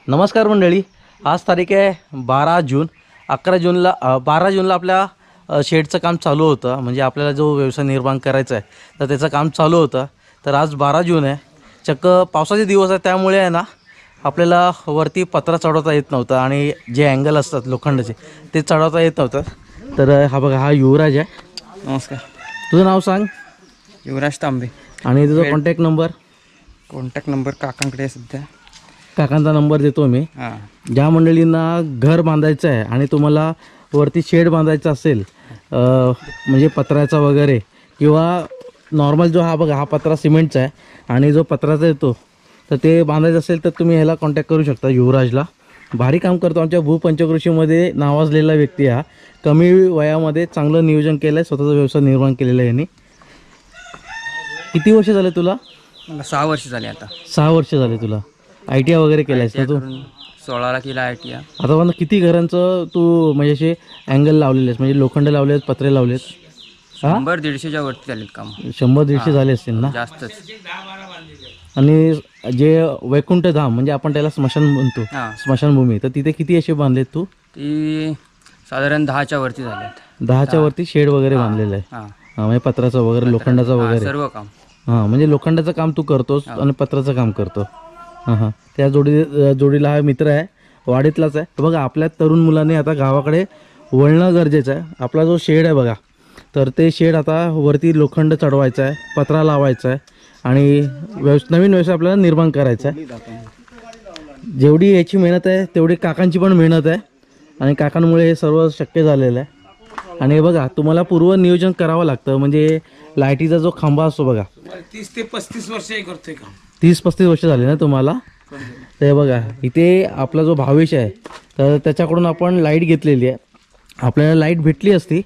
नमस्कार मंडळी, आज तारीख आहे 12 जून. 12 जूनला आपल्या शेडचं काम चालू होतं. म्हणजे आपल्याला जो व्यवसाय निर्माण करायचा आहे तर त्याचं काम चालू होतं. तर आज 12 जून आहे, चक्क पावसाचे दिवस आहे. त्यामुळे आहे ना आपल्याला वरती पत्रा चढवता येत नव्हतं आणि जे अँगल असतात लोखंडाचे ते चढवता येत नव्हतं. तर हा बघा, हा युवराज आहे. नमस्कार. तुझं नाव सांग. युवराज तांबे. आणि तुझा कॉन्टॅक्ट नंबर काकांकडे आहे सध्या. काकांचा नंबर देतो मी. ज्या मंडळींना घर बांधायचं आहे आणि तुम्हाला वरती शेड बांधायचा असेल, म्हणजे पत्र्याचा वगैरे, किंवा नॉर्मल जो हा बघा हा पत्रा सिमेंटचा आहे आणि जो पत्र्याचा येतो तर ते बांधायचं असेल तर तुम्ही ह्याला कॉन्टॅक्ट करू शकता. युवराजला भारी काम करतो. आमच्या भूपंचकृषीमध्ये नावाजलेला व्यक्ती हा. कमी वयामध्ये चांगलं नियोजन केलं आहे, स्वतःचा व्यवसाय निर्माण केलेला आहे यांनी. किती वर्ष झाले तुला? मला 6 वर्ष झाले आता. 6 वर्ष झाले तुला. ITI वगैरे केलायस ना तू? 16ला केला ITI. आता पण किती घरांचं तू म्हणजे असे अँगल लावलेले आहेस, म्हणजे लोखंड लावलेत, पत्रे लावलेत? 100-150च्या वरती झालेत काम. 100-150 झाले असतील ना? जास्तच. आणि जे वैकुंठ धाम म्हणजे आपण त्याला स्मशान म्हणतो, स्मशानभूमी, तर तिथे किती असे बांधलेत तू? ती साधारण 10च्या वरती झालेत. 10च्या वरती शेड वगैरे बांधलेलं आहे. म्हणजे पत्राचं वगैरे, लोखंडाचं वगैरे सर्व काम. म्हणजे लोखंडाचं काम तू करतोस आणि पत्राचं काम करतो. त्या जोडीला हा मित्र आहे, वाडीतलाच आहे. बघा, आपल्या तरुण मुलांनी आता गावाकडे वळणं गरजेचं आहे. आपला जो शेड आहे बघा, तर ते शेड आता वरती लोखंड चढवायचं आहे, पत्रा लावायचा आहे आणि नवीन व्यवसाय आपल्याला निर्माण करायचा आहे. जेवढी याची मेहनत आहे तेवढी काकांची पण मेहनत आहे आणि काकांमुळे हे सर्व शक्य झालेलं आहे. आणि बघा, तुम्हाला पूर्व नियोजन करावं लागतं. म्हणजे लाईटीचा जो खांबा असतो बघा, 30 ते 35 वर्ष करतोय काम. 30-35 वर्ष झाले ना तुम्हाला? तर बघा, इथे आपला जो भावेश आहे तर त्याच्याकडून आपण लाईट घेतलेली आहे. आपल्याला लाईट भेटली असती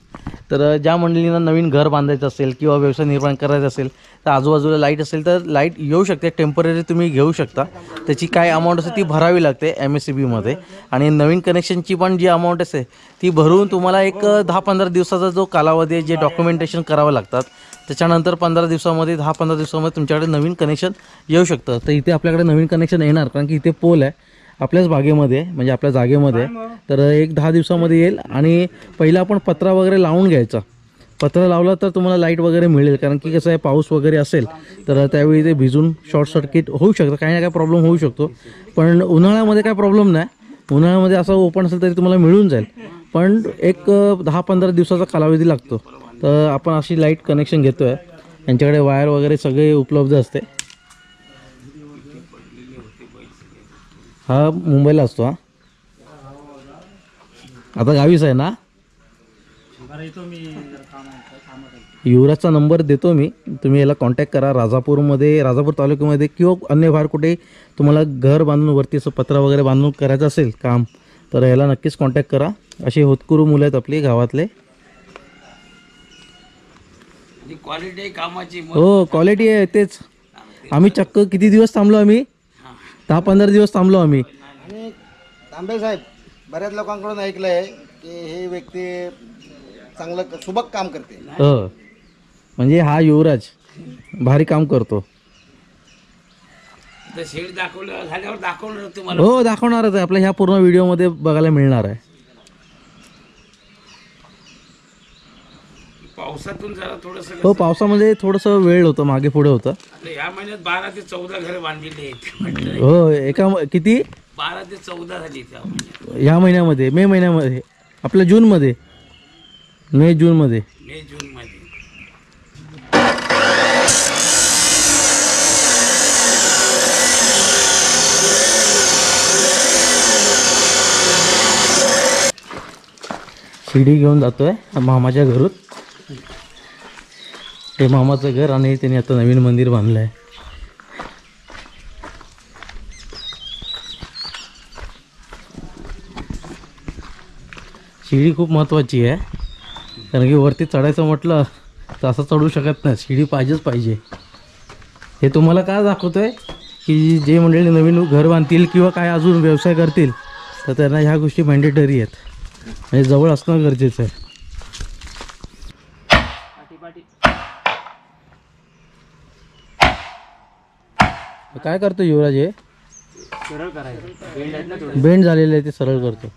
तर ज्या मंडळींना नवीन घर बांधायचं असेल किंवा व्यवसाय निर्माण करायचा असेल तर आजूबाजूला लाईट असेल तर लाईट येऊ शकते. टेम्पररी तुम्ही घेऊ शकता. त्याची काय अमाऊंट असते ती भरावी लागते MSCBमध्ये. आणि नवीन कनेक्शनची पण जी अमाऊंट असते ती भरून तुम्हाला एक 10-15 दिवसाचा जो कालावधी आहे, जे डॉक्युमेंटेशन करावं लागतात, त्याच्यानंतर 15 दिवसामध्ये 10-15 दिवसामध्ये तुमच्याकडे नवीन कनेक्शन येऊ शकतं. तर इथे आपल्याकडे नवीन कनेक्शन येणार, कारण की इथे पोल आहे आपल्याच बागेमध्ये, म्हणजे आपल्या जागेमध्ये. तर एक 10 दिवसामध्ये येईल. आणि पहिला आपण पत्रा वगैरे लावून घ्यायचा. पत्रा लावला तर तुम्हाला लाईट वगैरे मिळेल, कारण की कसं आहे, पाऊस वगैरे असेल तर त्यावेळी ते भिजून शॉर्ट सर्किट होऊ शकतं, काही ना काही प्रॉब्लेम होऊ शकतो. पण उन्हाळ्यामध्ये काय प्रॉब्लेम नाही. उन्हाळ्यामध्ये असं ओपन असेल तरी तुम्हाला मिळून जाईल. पण एक 10-15 दिवसाचा कालावधी लागतो. तर आपण अशी लाईट कनेक्शन घेतो आहे. यांच्याकडे वायर वगैरे सगळे उपलब्ध असते. हा मुंबईला असतो. हा आता गावीच आहे ना? युवराजचा नंबर देतो मी, तुम्ही याला कॉन्टॅक्ट करा. राजापूर तालुक्यामध्ये किंवा अन्य बाहेर कुठे तुम्हाला घर बांधून वरती असं पत्रा वगैरे बांधून करायचं असेल काम तर याला नक्कीच कॉन्टॅक्ट करा. असे होतकरू मुलं आहेत आपली गावातले. क्वालिटी कामाची. हो, क्वालिटी आहे. तेच आम्ही चक्क किती दिवस थांबलो, आम्ही 10-15 दिवस थांबलो आम्ही. आणि तांबे साहेब, बऱ्याच लोकांकडून ऐकलं आहे की हे व्यक्ती चांगलं सुबक काम करते. म्हणजे हा युवराज भारी काम करतो. शेड दाखवलं झाल्यावर दाखवणार तुम्हाला. हो, दाखवणारच आहे. आपल्या ह्या पूर्ण व्हिडिओमध्ये बघायला मिळणार आहे. पावसातून जरा थोडंसं. हो, पावसामध्ये थोडंसं वेळ होतं, मागे पुढे होतं. या महिन्यात 12 ते 14 घरे बांधलेली आहेत. हो, एका किती 12 ते 14 झाली ह्या महिन्यामध्ये, मे महिन्यामध्ये, आपल्या जूनमध्ये, मे जून मध्ये. शिडी घेऊन जातोय मामाच्या घरून. हे मामाचं घर आणि त्यांनी आता नवीन मंदिर बांधलं आहे. शिडी खूप महत्त्वाची आहे, कारण की वरती चढायचं म्हटलं तर असं चढू शकत नाही, शिडी पाहिजे. हे तुम्हाला काय दाखवतोय की जे मंडळी नवीन घर बांधतील किंवा काय अजून व्यवसाय करतील तर त्यांना ह्या गोष्टी मॅन्डेटरी आहेत, म्हणजे जवळ असणं गरजेचं आहे. काय करतो युवराज? हे बेंड झालेले आहे ते सरळ करतो.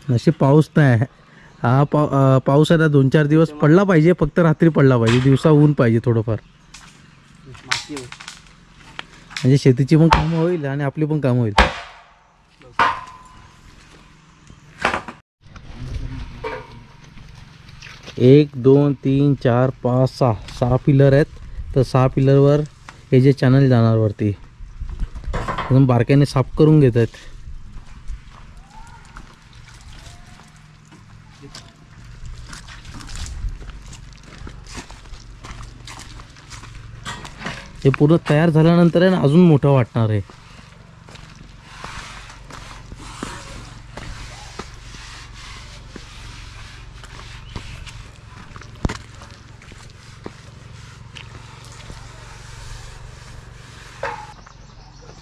नशीब पाऊस नाही. हा पाऊस आता 2-4 दिवस पडला पाहिजे, फक्त रात्री पडला पाहिजे, दिवसा ऊन पाहिजे थोडंफार, म्हणजे शेतीची पण कामं होईल आणि आपली पण कामं होईल. एक 2 3 4 5 6 पिलर आहेत. तर 6 पिलरवर हे जे चॅनल जाणार वरती एकदम बारकाईने साफ करून घेत आहेत. हे पूर्ण तयार झाल्यानंतर आहे ना अजून मोठं वाटणार आहे.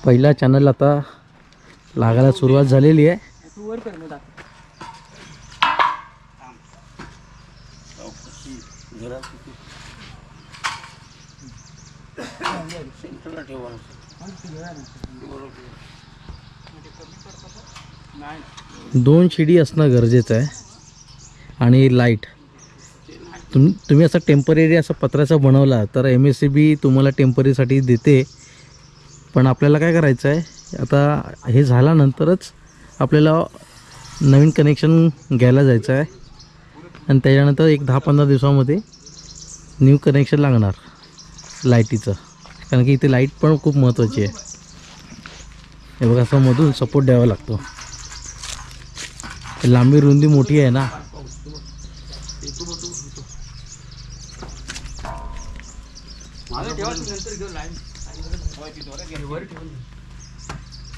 पहिला चॅनल आता लागायला सुरुवात झालेली आहे. दोन शिडी असणं गरजेचं आहे आणि लाईट. तुम्ही असं टेम्पररी असं पत्र्याचं बनवला तर MSCB तुम्हाला टेम्पररीसाठी देते, पण आपल्याला काय करायचं आहे, आता हे झाल्यानंतरच आपल्याला नवीन कनेक्शन घ्यायला जायचं आहे आणि त्याच्यानंतर एक 10-15 दिवसामध्ये न्यू कनेक्शन लागणार लाईटीचं, कारण की इथे लाईट पण खूप महत्त्वाची आहे. हे बघा असं मधून सपोर्ट द्यावा लागतो. लांबी रुंदी मोठी आहे ना,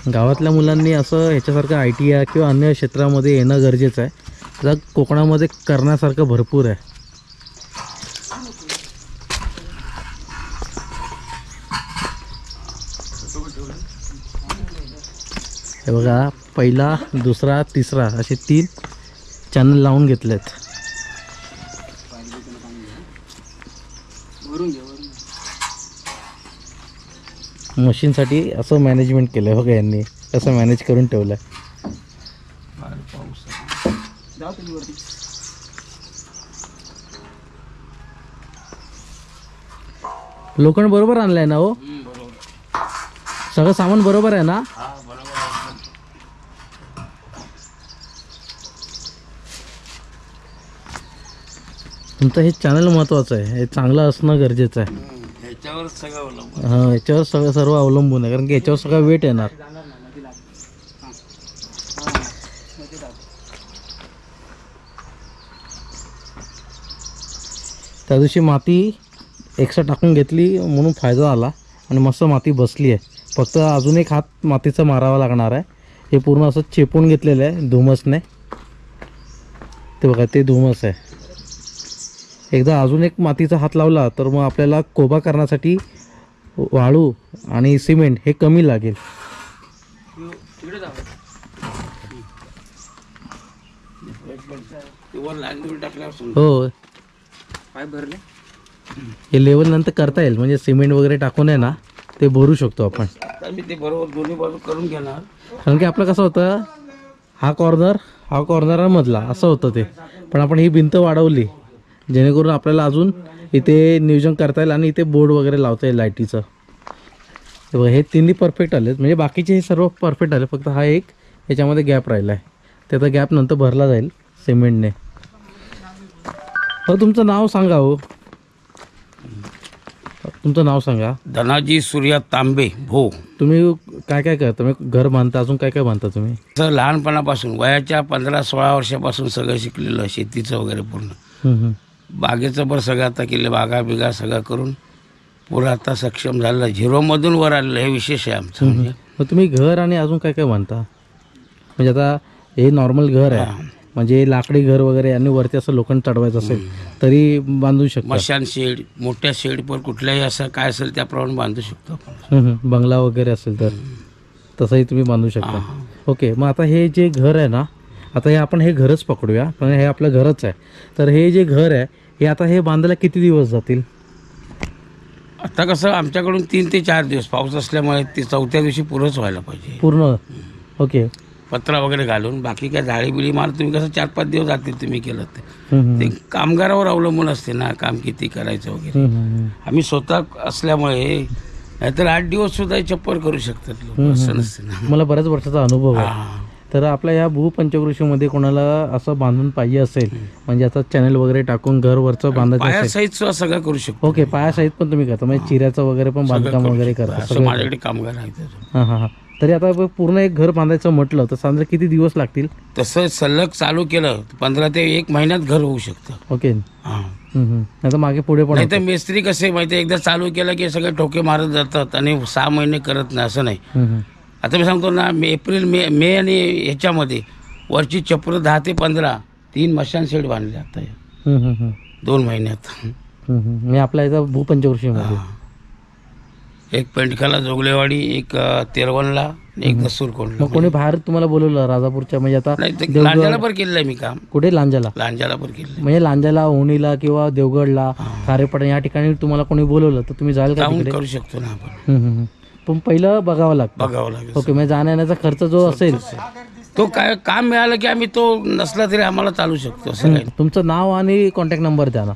गावातल्या मुलांनी असं ह्याच्यासारखं ITI किंवा अन्य क्षेत्रामध्ये येणं गरजेचं आहे. आता कोकणामध्ये करण्यासारखं भरपूर आहे. हे बघा पहिला, दुसरा, तिसरा असे 3 चॅनल लावून घेतलेत. मशीनसाठी असं मॅनेजमेंट केलं आहे बघा यांनी, असं मॅनेज करून ठेवलं आहे. लोखंड बरोबर आणलंय ना हो, सगळं सामान बरोबर आहे ना. तुमचं हे चॅनल महत्वाचं आहे, हे चांगलं असणं गरजेचं आहे. ह्याच्यावर सगळं अवलंबून. हां, याच्यावर सर्व अवलंबून आहे, कारण की याच्यावर सगळं वेट येणार. त्या दिवशी माती एक्स्ट्रा टाकून घेतली म्हणून फायदा झाला आणि मस्त माती बसली आहे. फक्त अजून एक हात मातीचा मारावा लागणार आहे. हे पूर्ण असं चेपून घेतलेलं आहे धुमसने. ते बघा ते धुमस आहे. एकदा अजून एक मातीचा हात लावला तर मग आपल्याला कोबा करण्यासाठी वाळू आणि सिमेंट हे कमी लागेल. हो, पाय भरले हे लेवल नंतर करता येईल, म्हणजे सिमेंट वगैरे टाकून आहे ना ते भरू शकतो आपण. मी ते बरोबर दोन्ही बाजू करून घेणार, कारण की आपलं कसं होतं, हा कॉर्नर मधला असं होतं ते, पण आपण ही भिंत वाढवली जेणेकरून आपल्याला अजून इथे नियोजन करता येईल आणि इथे बोर्ड वगैरे लावता येईल लाईटीचं. हे 3 परफेक्ट आलेत, म्हणजे बाकीचे हे सर्व परफेक्ट आले, फक्त हा एक याच्यामध्ये गॅप राहिला आहे. त्याचा गॅप नंतर भरला जाईल सिमेंटने. हो, तुमचं नाव सांगा. हो, तुमचं नाव सांगा. धनाजी सूर्या तांबे भो. तुम्ही काय काय करता? तुम्ही घर बांधता, अजून काय काय बांधता तुम्ही? तर लहानपणापासून वयाच्या 15-16 वर्षापासून सगळं शिकलेलं, शेतीचं वगैरे पूर्ण. बागेचं पण सगळं आता केलं, बागा बिगा सगळं करून पुरं आता सक्षम झालं, झिरोमधून वर आलेलं. हे विशेष आहे आमचं. म्हणजे मग तुम्ही घर आणि अजून काय काय बांधता? म्हणजे आता हे नॉर्मल घर आहे, म्हणजे लाकडी घर वगैरे आणि वरती असं लोखंड चढवायचं असेल तरी बांधू शकतो. मशान शेड, मोठ्या शेड पर कुठल्याही असं काय असेल त्याप्रमाणे बांधू शकतो आपण. बंगला वगैरे असेल तर. तसंही तुम्ही बांधू शकता. ओके, मग आता हे जे घर आहे ना, आता हे आपण हे घरच पकडूया, पण हे आपलं घरच आहे. तर हे जे घर आहे हे आता हे बांधायला किती दिवस जातील? आता कसं आमच्याकडून 3 ते 4 दिवस, पाऊस असल्यामुळे ते 4थ्या दिवशी पुरंच व्हायला पाहिजे. पूर्ण? ओके. पत्रा वगैरे घालून, बाकी काय झाडी बिडी मार तुम्ही कसं 4-5 दिवस जातील तुम्ही केलं ते कामगारावर अवलंबून असते ना, काम किती करायचं वगैरे. आम्ही स्वतः असल्यामुळे नाहीतर 8 दिवस सुद्धा चप्पर करू शकतात लोक, असं नसते ना. मला बऱ्याच वर्षाचा अनुभव आहे. तर आपल्या या भूपंचकृषीमध्ये कोणाला असं बांधून पाहिजे असेल, म्हणजे आता चॅनल वगैरे टाकून घर वरचं बांधायचं असेल, पायासहित सुद्धा सगळं करू शकतो. ओके, पायासहित पण तुम्ही करता, म्हणजे चिऱ्याचं वगैरे पण बांधकाम वगैरे करता? असं माझ्याकडे कामगार आहेत. हां हां हां. तरी आता पूर्ण एक घर बांधायचं म्हटलं तर साधारण किती दिवस लागतील? तसं सलग चालू केलं 15 ते 1 महिन्यात घर होऊ शकतं. ओके. नाही तर मागे पुढे पण नाही तर मेस्त्री कसे माहिती, एकदा चालू केलं की सगळे ठोके मारत जातात आणि 6 महिने करत नाही, असं नाही. आता मी सांगतो ना, एप्रिल मे आणि ह्याच्यामध्ये वरची चप्र 10 ते 15 3 मशान शेड बांधले आता 2 महिन्यात. मी आपल्या इथं भूपंचकृषीमध्ये एक पेंडखाला जोगलेवाडी, एक तेरवणला, एक दसूरकोंडला. कोणी बाहेर तुम्हाला बोलवलं राजापूरच्या? म्हणजे आता लांजाला पण केलेलं आहे मी काम. कुठे? लांजाला? लांजाला पण केलं. म्हणजे लांजाला, ओणीला किंवा देवगडला, खारेपाटण या ठिकाणी तुम्हाला कोणी बोलवलं तर तुम्ही जाल का? करू शकतो ना आपण, पण पहिलं बघावं लागतं. ओके, म्हणजे जाण्याचा खर्च जो असेल तो काय काम मिळालं की आम्ही, तो नसला तरी आम्हाला चालू शकतो, असं काही. तुमचं नाव आणि कॉन्टॅक्ट नंबर द्या ना.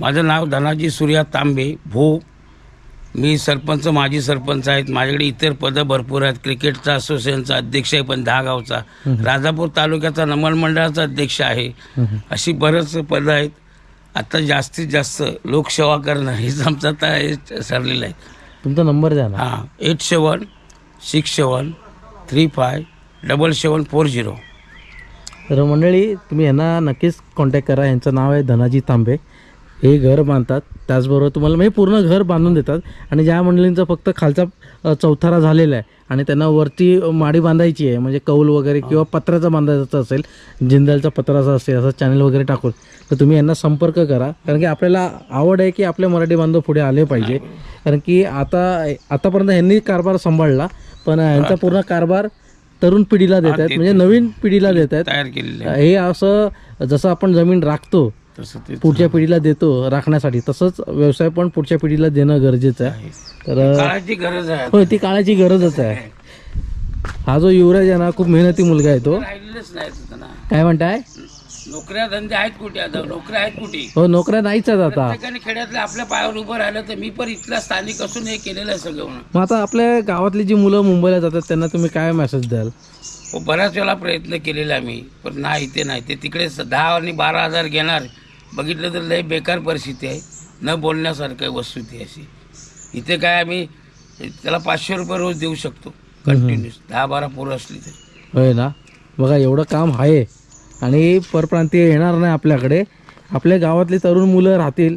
माझं नाव धनाजी सूर्या तांबे भो. मी सरपंच, माजी सरपंच आहेत. माझ्याकडे इतर पदं भरपूर आहेत. क्रिकेटचा असोसिएशनचा अध्यक्ष आहे 10 गावचा, राजापूर तालुक्याचा नमन मंडळाचा अध्यक्ष आहे. अशी बरेच पदं आहेत. आता जास्तीत जास्त लोकसेवा करणं हेच आमचं आता ठरलेलं आहे. तुमचा नंबर द्या ना. 8767357740. तर मंडळी, तुम्ही यांना नक्कीच कॉन्टॅक्ट करा. यांचं नाव आहे धनाजी तांबे. हे घर बांधतात, त्याचबरोबर तुम्हाला म्हणजे पूर्ण घर बांधून देतात. आणि ज्या मंडळींचा फक्त खालचा चौथारा झालेला आहे आणि त्यांना वरती माडी बांधायची आहे, म्हणजे कौल वगैरे किंवा पत्र्याचा बांधायचं असेल, जिंदालचा पत्राचा असेल, असं चॅनल वगैरे टाकून, तर तुम्ही यांना संपर्क करा. कारण की आपल्याला आवड आहे की आपले मराठी बांधव पुढे आले पाहिजे. कारण की आतापर्यंत यांनी कारभार सांभाळला, पण यांचा पूर्ण कारभार तरुण पिढीला देत आहेत, म्हणजे नवीन पिढीला देत आहेत. हे असं जसं आपण जमीन राखतो पुढच्या पिढीला देतो राखण्यासाठी, तसंच व्यवसाय पण पुढच्या पिढीला देणं गरजेचं आहे. तर काळाची गरज आहे. होय, ती काळाची गरजच आहे. हा जो युवराज आहे ना, खूप मेहनती मुलगा आहे तो. काय म्हणताय? नोकऱ्या धंदे आहेत कुठे? आता नोकऱ्या आहेत कुठे? हो, नोकऱ्या नाहीच आहेत आता. खेड्यातल्या आपल्या पायावर उभं राहिलं तर मी पण इथला स्थानिक असून हे केलेलं आहे सगळं. मग आता आपल्या गावातली जी मुलं मुंबईला जातात त्यांना तुम्ही काय मेसेज द्याल? बऱ्याच वेळा प्रयत्न केलेला आम्ही, पण नाही ते नाही, ते तिकडे 10 आणि 12,000 घेणार. बघितलं तर लय बेकार परिस्थिती आहे, न बोलण्यासारखं वस्तू ती अशी. इथे काय आम्ही त्याला 500 रुपये रोज देऊ शकतो कंटिन्यूस, 10-12 पोरं असली तरी. होय ना. बघा, एवढं काम आहे आणि परप्रांतीय येणार नाही आपल्याकडे. आपल्या गावातली तरुण मुलं राहतील.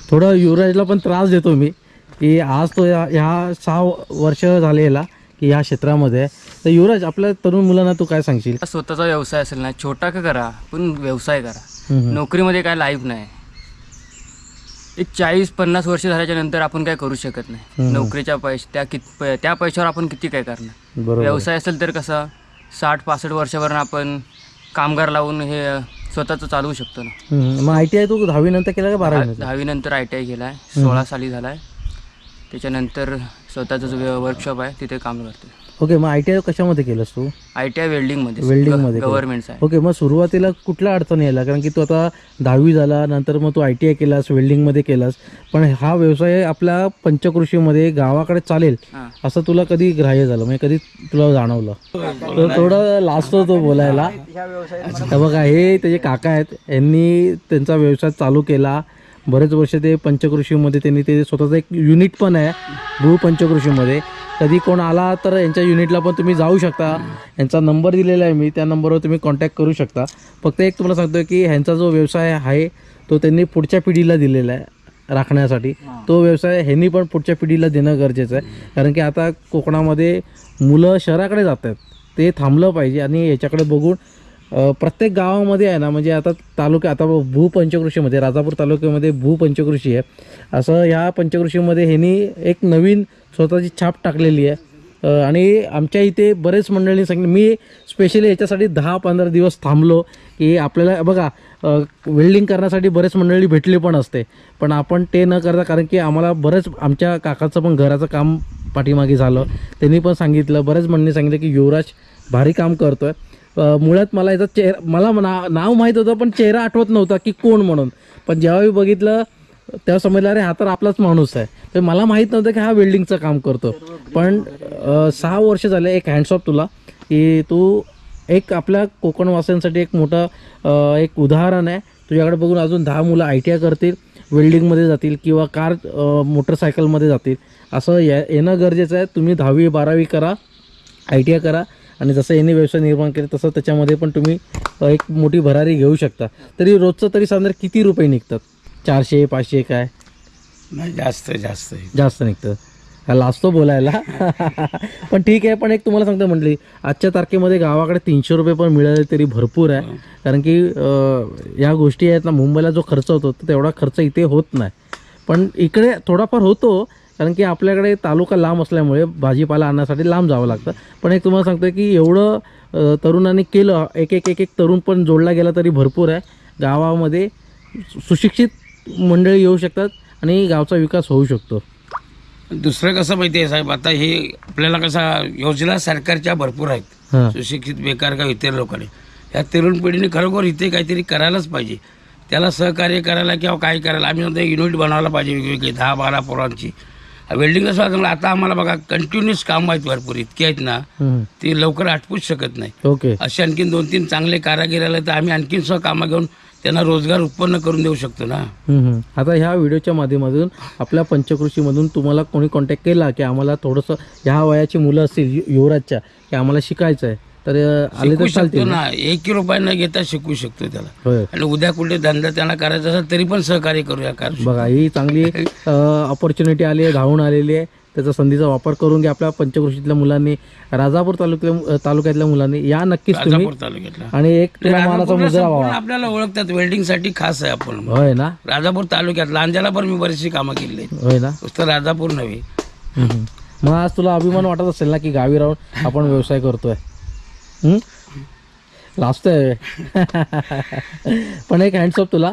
थोडं युवराजला पण त्रास देतो मी की आज तो ह्या 6 वर्ष झालेला की ह्या क्षेत्रामध्ये. तर युवराज, आपल्या तरुण मुलांना तू काय सांगशील? स्वतःचा व्यवसाय असेल ना, छोटा का करा, पण व्यवसाय करा. नोकरीमध्ये काय लाईफ नाही. एक 40-50 वर्ष झाल्याच्या नंतर आपण काय करू शकत नाही. नोकरीच्या त्या पैशावर आपण किती काय करणार. व्यवसाय असेल तर कसं 60-65 वर्षावर आपण कामगार लावून हे स्वतःचं चालवू शकतो ना. मग ITI तू 10वी नंतर केला का 12वी? 10वी नंतर ITI केला आहे, 16 साली झाला आहे. त्याच्यानंतर स्वतःचं जो वर्कशॉप आहे तिथे काम करतो. ओके, मग ITI कशामध्ये केलंस तू? ITI वेल्डिंगमध्ये. वेल्डिंगमध्ये गव्हर्नमेंटचं आहे. ओके, मग सुरुवातीला कुठल्या अडचणी यायला? कारण की तू आता 10वी झाला, नंतर मग तू ITI केलास, वेल्डिंगमध्ये केलास, पण हा व्यवसाय आपल्या पंचकृषीमध्ये गावाकडे चालेल असं तुला कधी ग्राह्य झालं, म्हणजे कधी तुला जाणवलं? तर थोडं लाजतो तो बोलायला. तर बघा, हे त्याचे काका आहेत, यांनी त्यांचा व्यवसाय चालू केला. बरेच वर्ष ते पंचकृषीमध्ये त्यांनी ते स्वतःचं एक युनिट पण आहे भूपंचकृषीमध्ये. कधी कोण आला तर यांच्या युनिटला पण तुम्ही जाऊ शकता. यांचा नंबर दिलेला आहे मी, त्या नंबरवर तुम्ही कॉन्टॅक्ट करू शकता. फक्त एक तुम्हाला सांगतो की ह्यांचा जो व्यवसाय आहे तो त्यांनी पुढच्या पिढीला दिलेला आहे राखण्यासाठी. तो व्यवसाय ह्यांनी पण पुढच्या पिढीला देणं गरजेचं आहे. कारण की आता कोकणामध्ये मुलं शहराकडे जातात, ते थांबलं पाहिजे. आणि याच्याकडे बघून प्रत्येक गावामध्ये आहे ना, म्हणजे आता आता भूपंचकृषीमध्ये राजापूर तालुक्यामध्ये भूपंचकृषी आहे. असं ह्या पंचकृषीमध्ये ह्यांनी एक नवीन स्वतःची छाप टाकलेली आहे. आणि आमच्या इथे बरेच मंडळींनी सांगितलं, मी स्पेशली याच्यासाठी 10-15 दिवस थांबलो की आपल्याला बघा वेल्डिंग करण्यासाठी बरेच मंडळी भेटली पण असते, पण आपण ते न करता, कारण की आम्हाला बरेच आमच्या काकाचं पण घराचं काम पाठीमागे झालं, त्यांनी पण सांगितलं, बरेच मंडळी सांगितलं की युवराज भारी काम करतोय. मुळात मला याचा चेहरा, मला नाव माहीत होतं पण चेहरा आठवत नव्हता की कोण म्हणून, पण जेव्हा मी बघितलं तेव्हा समजलं अरे हा तर आपलाच माणूस आहे. तर मला माहीत नव्हतं की हा वेल्डिंगचं काम करतो. पण 6 वर्ष झाले. एक हँड्सऑफ तुला की तू एक आपल्या कोकणवासियांसाठी एक मोठं एक उदाहरण आहे. तुझ्याकडे बघून अजून 10 मुलं ITI करतील, वेल्डिंगमध्ये जातील किंवा कार मोटरसायकलमध्ये जातील. असं येणं गरजेचं आहे. तुम्ही 10वी 12वी करा, ITI करा, आणि जसं यांनी व्यवसाय निर्माण केले तसं त्याच्यामध्ये पण तुम्ही एक मोठी भरारी घेऊ शकता. तरी रोजचं तरी साधारण किती रुपये निघतात? 400-500 काय? नाही, जास्त जास्त जास्त निघतं. लाजतो बोलायला पण ठीक आहे. पण एक तुम्हाला सांगतो म्हटली, आजच्या तारखेमध्ये गावाकडे 300 रुपये पण मिळाले तरी भरपूर आहे. कारण की या गोष्टी आहेत ना, मुंबईला जो खर्च होतो तर तेवढा खर्च इथे होत नाही, पण इकडे थोडाफार होतो. कारण की आपल्याकडे तालुका लांब असल्यामुळे भाजीपाला आणण्यासाठी लांब जावं लागतं. पण एक तुम्हाला सांगतो की एवढं तरुणांनी केलं, एक तरुण पण जोडला गेला तरी भरपूर आहे. गावामध्ये सुशिक्षित मंडळी येऊ शकतात आणि गावचा विकास होऊ शकतो. दुसरं कसं माहिती आहे साहेब, आता हे आपल्याला कसा योजना सरकारच्या भरपूर आहेत, हां, सुशिक्षित बेकार का इतर लोकांनी, या तरुण पिढीने खरोखर इथे काहीतरी करायलाच पाहिजे. त्याला सहकार्य करायला किंवा काय करायला आम्ही म्हणतो युनिट बनवायला पाहिजे वेगवेगळी 10-12 पोरांची. वेल्डिंग कसं चांगलं. आता आम्हाला बघा कंटिन्युअस काम आहेत भरपूर, इतके आहेत ना ते लवकर आटपूच शकत नाही. ओके. असे आणखीन 2-3 चांगले कारागीर आले तर आम्ही आणखीन कामं घेऊन त्यांना रोजगार उत्पन्न करून देऊ शकतो ना. आता ह्या व्हिडिओच्या माध्यमातून आपल्या पंचकृषीमधून तुम्हाला कोणी कॉन्टॅक्ट केला की आम्हाला थोडंसं ह्या वयाची मुलं असतील युवराजच्या की आम्हाला शिकायचं आहे, तर आले तर चालतील ना. 1 रुपया न घेता शिकू शकतो त्याला. होय. आणि उद्या कुठे धंदा त्यांना करायचा असेल तरी पण सहकार्य करूया. बघा, ही चांगली ऑपॉर्च्युनिटी आली आहे, धावून आलेली आहे. त्याचा संधीचा वापर करून घ्या. आपल्या पंचकृषीतल्या मुलांनी, राजापूर तालुक्यातल्या मुलांनी या नक्कीच तुम्ही. तालुक्यातला आणि एक तुला मानाचा मुजरा व्हावा. आपल्याला ओळखतात वेल्डिंग साठी खास आहे आपण. होय ना. राजापूर तालुक्यात लांजाला पण मी बरीचशी कामं केली. होय ना. नुसतं राजापूर नव्हे. मग आज तुला अभिमान वाटत असेल ना की गावी राहून आपण व्यवसाय करतोय. लाजतोय पण एक हँड्स ऑफ तुला,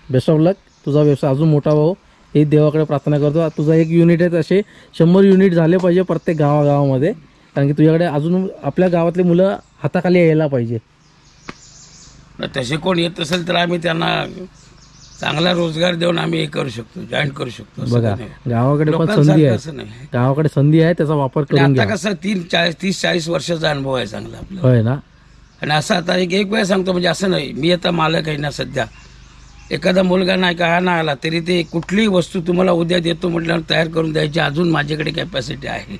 बेस्ट ऑफ लक. तुझा व्यवसाय अजून मोठा व्हावं ही देवाकडे प्रार्थना करतो. तुझा एक युनिट आहे, असे 100 युनिट झाले पाहिजे प्रत्येक गावागावामध्ये. कारण की तुझ्याकडे अजून आपल्या गावातली मुलं हाताखाली यायला पाहिजे. तसे कोण येत असेल तर आम्ही त्यांना चांगला रोजगार देऊन आम्ही हे करू शकतो, जॉईन करू शकतो. बघा, गावाकडे पण संधी आहे, गावाकडे संधी आहे, त्याचा वापर करून घ्या. आता कसं 30-40 वर्षाचा अनुभव आहे चांगला आपला. होय ना. आणि असं आता एक वेळ सांगतो, म्हणजे असं नाही मी आता मालक आहे ना सध्या. एखादा मुलगा नाही का हा ना आला तरी ते कुठलीही वस्तू तुम्हाला उद्या देतो म्हटल्यावर तयार करून द्यायची अजून माझ्याकडे कॅपॅसिटी आहे.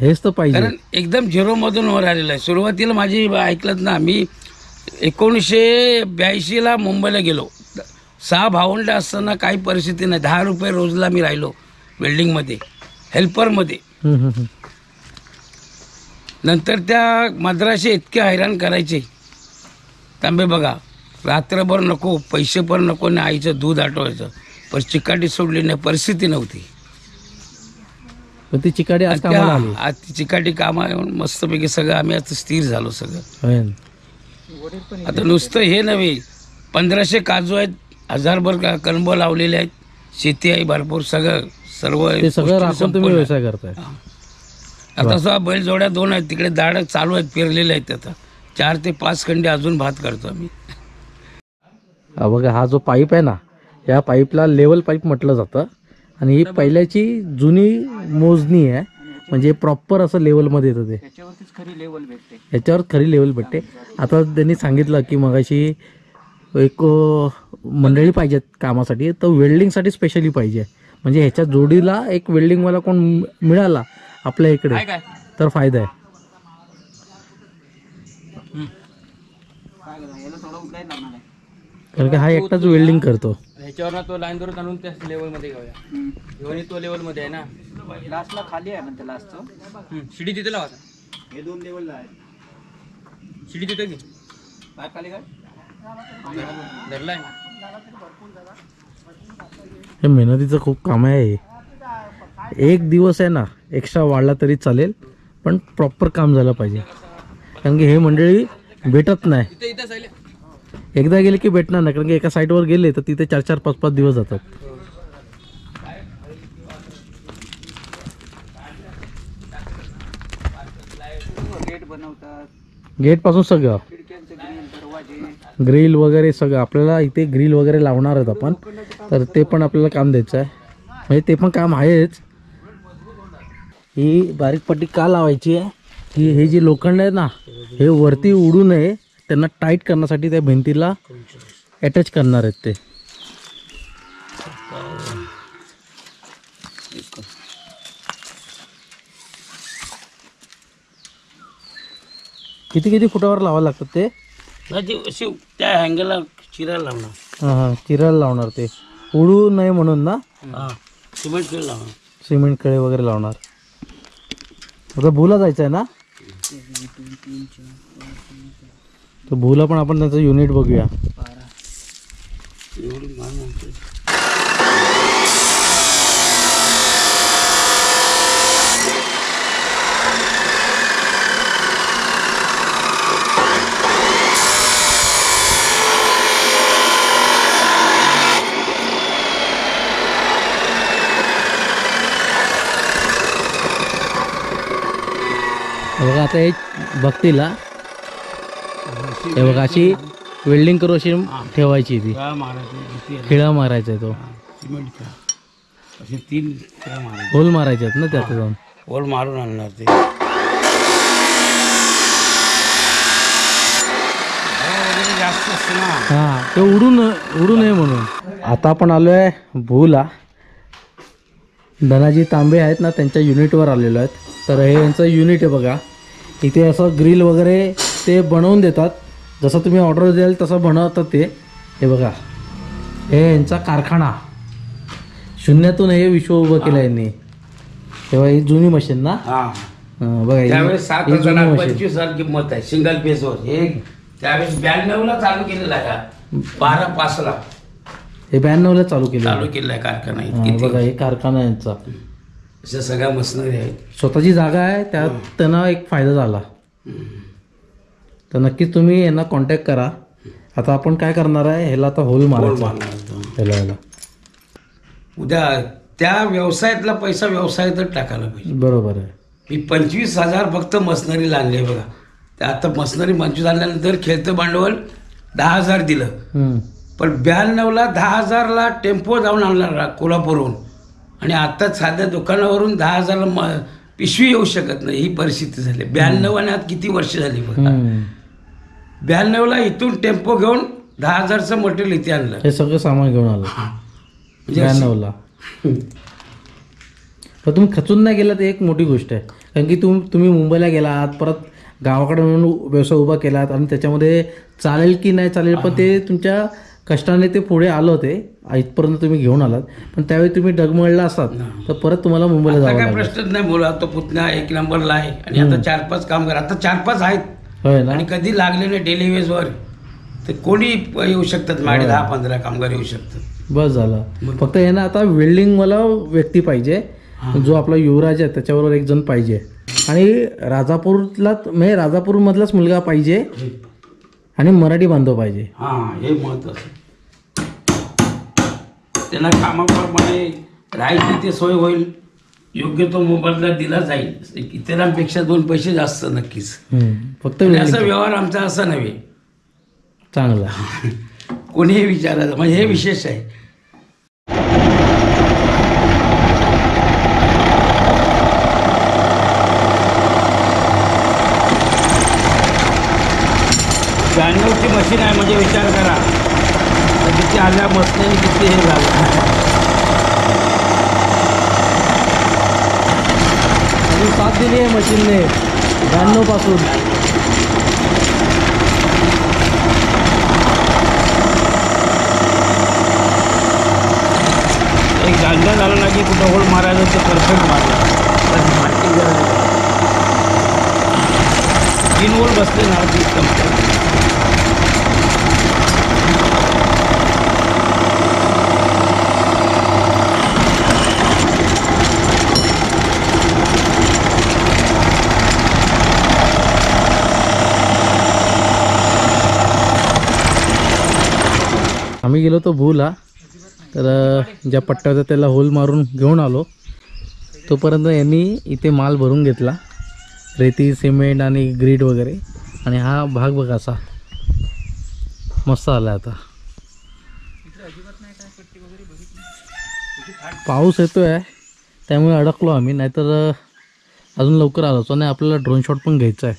हेच तर पाहिजे. कारण एकदम झिरोमधून वर आलेलं आहे. सुरुवातीला माझी ऐकलत ना, मी 1982ला मुंबईला गेलो. 6 भावंड असताना काही परिस्थिती नाही. 10 रुपये रोजला मी राहिलो वेल्डिंगमध्ये, हेल्परमध्ये. नंतर त्या मद्राशी इतके हैराण करायचे. तांबे बघा, रात्रभर नको, पैसे पण नको, नाही आईचं दूध आठवायचं, पण चिकाटी सोडली नाही, परिस्थिती नव्हती. पण ती चिकाटी आज कामाला आली. आज ती चिकाटी काम आहे म्हणून मस्तपैकी सगळं आम्ही आता स्थिर झालो सगळं. आता नुसतं हे नव्हे, 1500 काजू आहेत, 1000 कणब लावलेले आहेत, शेती आहे भरपूर, सर्व राखून तुम्ही व्यवसाय करताय. आता सुद्धा बैलजोड्या 2 आहेत तिकडे, दाड चालू आहेत, पेरलेले आहेत. आता 4 ते 5 खंडे अजून भात करतो आम्ही. बघा, हा जो पाईप आहे ना, या पाईपला लेवल पाईप म्हटलं जातं. आणि ही पहिल्याची जुनी मोजणी आहे, म्हणजे प्रॉपर असं लेवलमध्ये येतं ते. याच्यावर खरी लेवल भेटते. आता त्यांनी सांगितलं की मगाशी एक मंडळी पाहिजेत कामासाठी, तर वेल्डिंगसाठी स्पेशली पाहिजे. म्हणजे ह्याच्या जोडीला एक वेल्डिंगवाला कोण मिळाला आपल्या इकडे तर फायदा आहे. कारण की हा एकटाच वेल्डिंग करतो. ह्याच्यावर तो लाईन धरून आणून त्या लेवलमध्ये घेऊया. घेऊन तो लेवलमध्ये आहे ना, लास्टला खाली आहे म्हणते लास्ट. शिडी तिथे लावा. हे 2 लेवलला आहे. शिडी तिथे घे. काय खाली काय धरलाय. हे मेहनतीचं खूप काम आहे. एक दिवस आहे ना, एक्स्ट्रा वाढला तरी चालेल, पण प्रॉपर काम झालं पाहिजे. कारण की हे मंडळी भेटत नाही, एकदा गेले की भेटणार नाही. कारण की एका साईटवर गेले तर तिथे 4-4, 5-5 दिवस जातात. गेट बनवतात, गेट पासून सगळं खिडक्यांचं ग्रिल, दरवाजे. ग्रिल वगैरे सगळं आपल्याला इथे ग्रिल वगैरे लावणार आहेत आपण, तर ते पण आपल्याला काम द्यायचं आहे. म्हणजे ते पण काम आहेच. ही बारीक पट्टी का लावायची आहे की हे जे लोखंड आहे ना, हे वरती उडू नये, त्यांना टाईट करण्यासाठी त्या भिंतीला अटॅच करणार आहेत ते. किती किती फुटावर लावावं लागतं ते? अशी त्या हँगलला चिरायला लावणार. हां हां, चिरायला लावणार ते, उडू नये म्हणून ना. हां, सिमेंट केलं लावणार. सिमेंट कळे वगैरे लावणार. आता भूला जायचं आहे ना, तर भूला पण आपण त्याचं युनिट बघूया. एवढी मान आणते. बघा आता हे बघतील हा. हे बघा अशी वेल्डिंग करू अशी ठेवायची ती, खेळा मारायचं किती आहे? खिळा मारायचा आहे तो, सिमेंट खेळा असे 3 खेळा मारायचे. होल मारायचे आहेत ना त्यात जाऊन. होल मारून आणणार ते. वगैरे जास्त असते ना. हां, ते उडू नये म्हणून. आता आपण आलो आहे भूला. धनाजी तांबे आहेत ना, त्यांच्या युनिटवर आलेलो आहेत. तर हे यांचं युनिट आहे बघा. इथे असं ग्रिल वगैरे ते बनवून देतात, जसं तुम्ही ऑर्डर द्याल तसं बनवतात ते. हे बघा, हे यांचा कारखाना. शून्यातून हे विश्व उभं केलं यांनी. तेव्हा ही जुनी मशीन ना. हां, बघा त्यावेळेस ही जुनी 7,000 मशीन. 25,000 किंमत आहे सिंगल पेजवर. हे त्यावेळेस 92ला चालू केलेला आहे. 12/5ला हे 92ला चालू केलं. चालू केलेला आहे कारखाना. बघा हे कारखाना यांचा, अशा सगळ्या मशिनरी आहेत. स्वतःची जागा आहे, त्यात त्यांना एक फायदा झाला. तर नक्कीच तुम्ही यांना कॉन्टॅक्ट करा. आता आपण काय करणार आहे, ह्याला आता होल मारायचा. ह्याला उद्या त्या व्यवसायातला पैसा व्यवसायातच टाकायला पाहिजे. बरोबर आहे. मी 25,000 फक्त मशिनरीला आणले बघा. त्या आता मशिनरी 25 आणल्यानंतर खेळतं भांडवल 10,000 दिलं. पण 92ला 10,000ला टेम्पो जाऊन आणला कोल्हापूरहून, आणि आता साध्या दुकानावरून 10,000ला पिशवी येऊ शकत नाही, ही परिस्थिती झाली. 92 आणि आता किती वर्ष झाली बघा. 92ला इथून टेम्पो घेऊन 10,000चं मटेरियल इथे आणलं. हे सगळं सामान घेऊन आलं म्हणजे 92ला. पण तुम्ही खचून नाही गेला तर एक मोठी गोष्ट आहे. कारण की तुम्ही मुंबईला गेलात, परत गावाकडे म्हणून व्यवसाय उभा केलात, आणि त्याच्यामध्ये चालेल की नाही चालेल, पण ते तुमच्या कष्टाने ते पुढे आलं होते, इथपर्यंत तुम्ही घेऊन आलात. पण त्यावेळी तुम्ही डगमळला असतात तर परत तुम्हाला मुंबईला आता जावं काय लागेल. प्रश्नच नाही. बोला तो पुतण्या 1 नंबरला आहे, आणि आता 4-5 कामगार, आता 4-5 आहेत. होय ना. आणि कधी लागले नाही डेली वेजवर तर कोणी येऊ शकतात. माझे 10-15 कामगार येऊ शकतात. बस झालं. फक्त यांना आता वेल्डिंग मला व्यक्ती पाहिजे, जो आपला युवराज आहे त्याच्याबरोबर एक जण पाहिजे, आणि राजापूरला म्हणजे राजापूरमधलाच मुलगा पाहिजे, आणि मराठी बांधव पाहिजे. हां, हे महत्वाचं. त्यांना कामाप्रमाणे राहायची ते सोय होईल, योग्य तो मोबदला दिला जाईल. इतरांपेक्षा 2 पैसे जास्त नक्कीच. फक्त आणि welding. असा व्यवहार आमचा असा नव्हे. चांगला. कोणीही विचारायचं म्हणजे हे विशेष आहे. ब्याण्णवची मशीन आहे म्हणजे विचार करा किती आल्या मशीन किती हे झालं. आणि साथ दिली आहे मशीनने 92 पासून. एक गांजा झालं ना की कुठं होल मारायचं ते परफेक्ट मारलं. 3 होल बसले ना ती आम्ही गेलो तो भूला, तर ज्या पट्ट्या होत्या त्याला होल मारून घेऊन आलो. तोपर्यंत यांनी इथे माल भरून घेतला, रेती, सिमेंट आणि ग्रीड वगैरे. आणि हा भाग बघा असा मस्त आला. आता पाऊस येतोय त्यामुळे अडकलो आम्ही, नाहीतर अजून लवकर आलो. आणि आपल्याला ड्रोन शॉट पण घ्यायचा आहे.